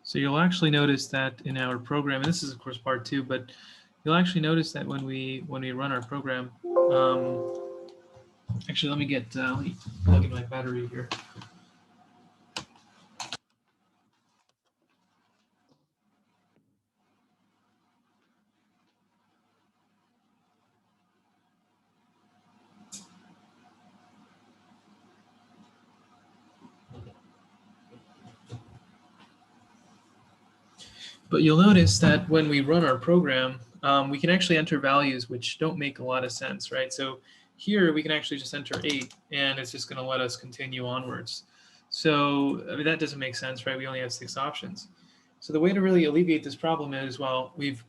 So you'll actually notice that in our program, and this is of course part 2, but you'll actually notice that when we run our program, actually let me plug in my battery here. But you'll notice that when we run our program, we can actually enter values which don't make a lot of sense, right? So here we can actually just enter 8, and it's just going to let us continue onwards. So I mean, that doesn't make sense, right? We only have 6 options. So the way to really alleviate this problem is, well, we've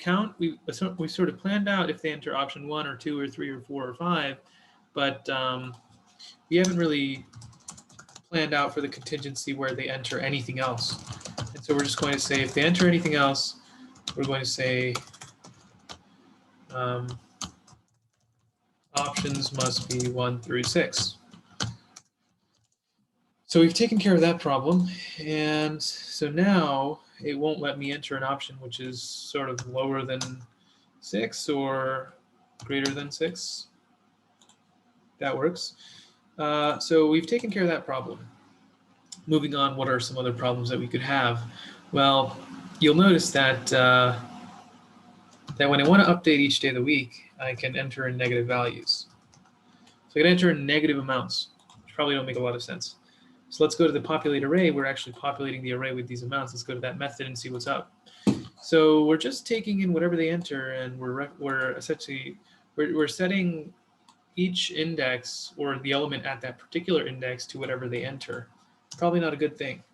sort of planned out if they enter option 1 or 2 or 3 or 4 or 5, but we haven't really planned out for the contingency where they enter anything else. And so we're just going to say if they enter anything else, we're going to say options must be 1 through 6. So we've taken care of that problem, and so now it won't let me enter an option which is sort of lower than 6 or greater than 6. That works. So we've taken care of that problem. Moving on, what are some other problems that we could have? Well, you'll notice that that when I want to update each day of the week, I can enter in negative values. So I can enter in negative amounts, which probably don't make a lot of sense. So let's go to the populate array. We're actually populating the array with these amounts. Let's go to that method and see what's up. So we're just taking in whatever they enter, and we're essentially we're setting each index or the element at that particular index to whatever they enter. Probably not a good thing.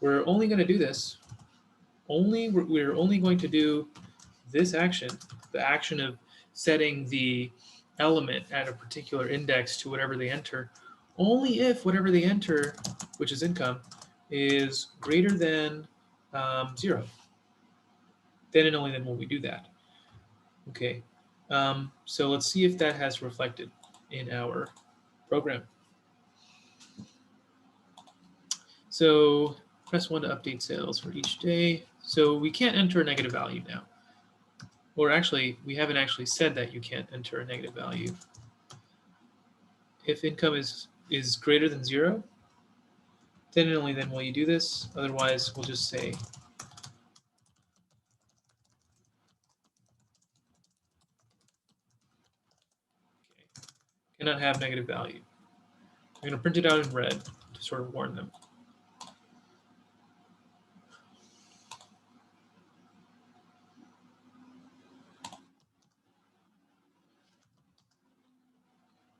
We're only going to do this. We're only going to do this action, the action of setting the element at a particular index to whatever they enter, only if whatever they enter, which is income, is greater than 0. Then and only then will we do that. Okay, so let's see if that has reflected in our program. So press 1 to update sales for each day. So we can't enter a negative value now. Or actually, we haven't actually said that you can't enter a negative value. If income is greater than 0, then and only then will you do this. Otherwise, we'll just say cannot have negative value. I'm going to print it out in red to sort of warn them.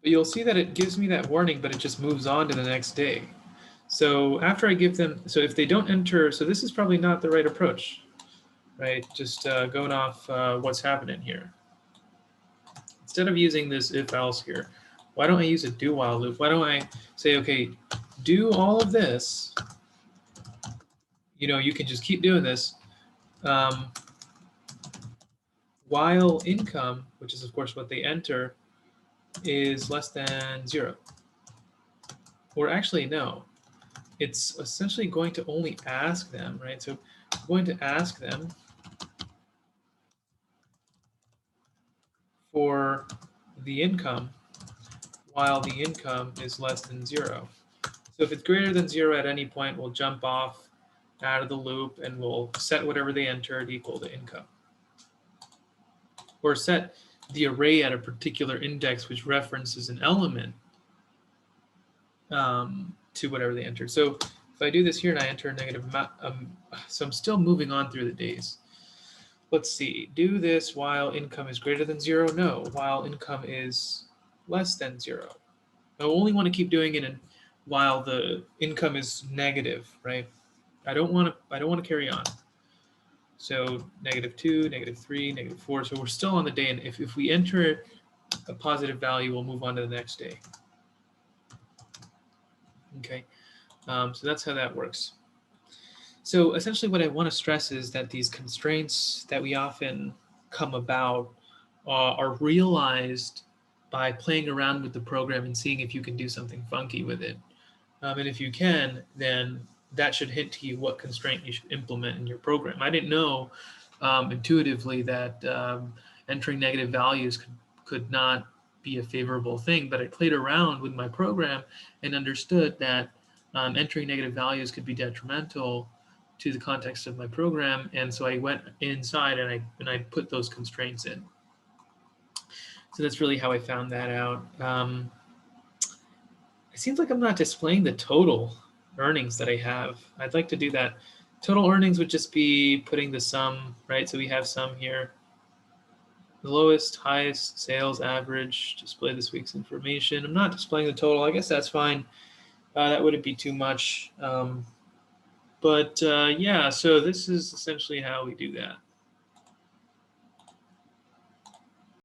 But you'll see that it gives me that warning, but it just moves on to the next day. So after I give them, so if they don't enter, so this is probably not the right approach, right? Just going off what's happening here. Instead of using this if else here, why don't I use a do while loop? Why don't I say, okay, do all of this. You can just keep doing this while income, which is of course what they enter, is less than 0. Or actually, no. It's essentially going to only ask them, right? So I'm going to ask them for the income while the income is less than 0. So if it's greater than 0 at any point, we'll jump off out of the loop and we'll set whatever they entered equal to income. Or set the array at a particular index which references an element to whatever they entered. So if I do this here and I enter a negative amount, so I'm still moving on through the days. Let's see, do this while income is greater than 0? No, while income is less than 0. I only want to keep doing it while the income is negative, right? I don't want to carry on. So -2, -3, -4. So we're still on the day, and if we enter a positive value, we'll move on to the next day. Okay, so that's how that works. So essentially what I want to stress is that these constraints that we often come about are realized by playing around with the program and seeing if you can do something funky with it. And if you can, then that should hint to you what constraint you should implement in your program. I didn't know intuitively that entering negative values could not be a favorable thing, but I played around with my program and understood that entering negative values could be detrimental to the context of my program, and so I went inside and I put those constraints in. So that's really how I found that out. It seems like I'm not displaying the total earnings that I have. I'd like to do that. Total earnings would just be putting the sum, right? So we have sum here. The lowest, highest, sales, average, display this week's information. I'm not displaying the total. I guess that's fine. That wouldn't be too much. But yeah, so this is essentially how we do that.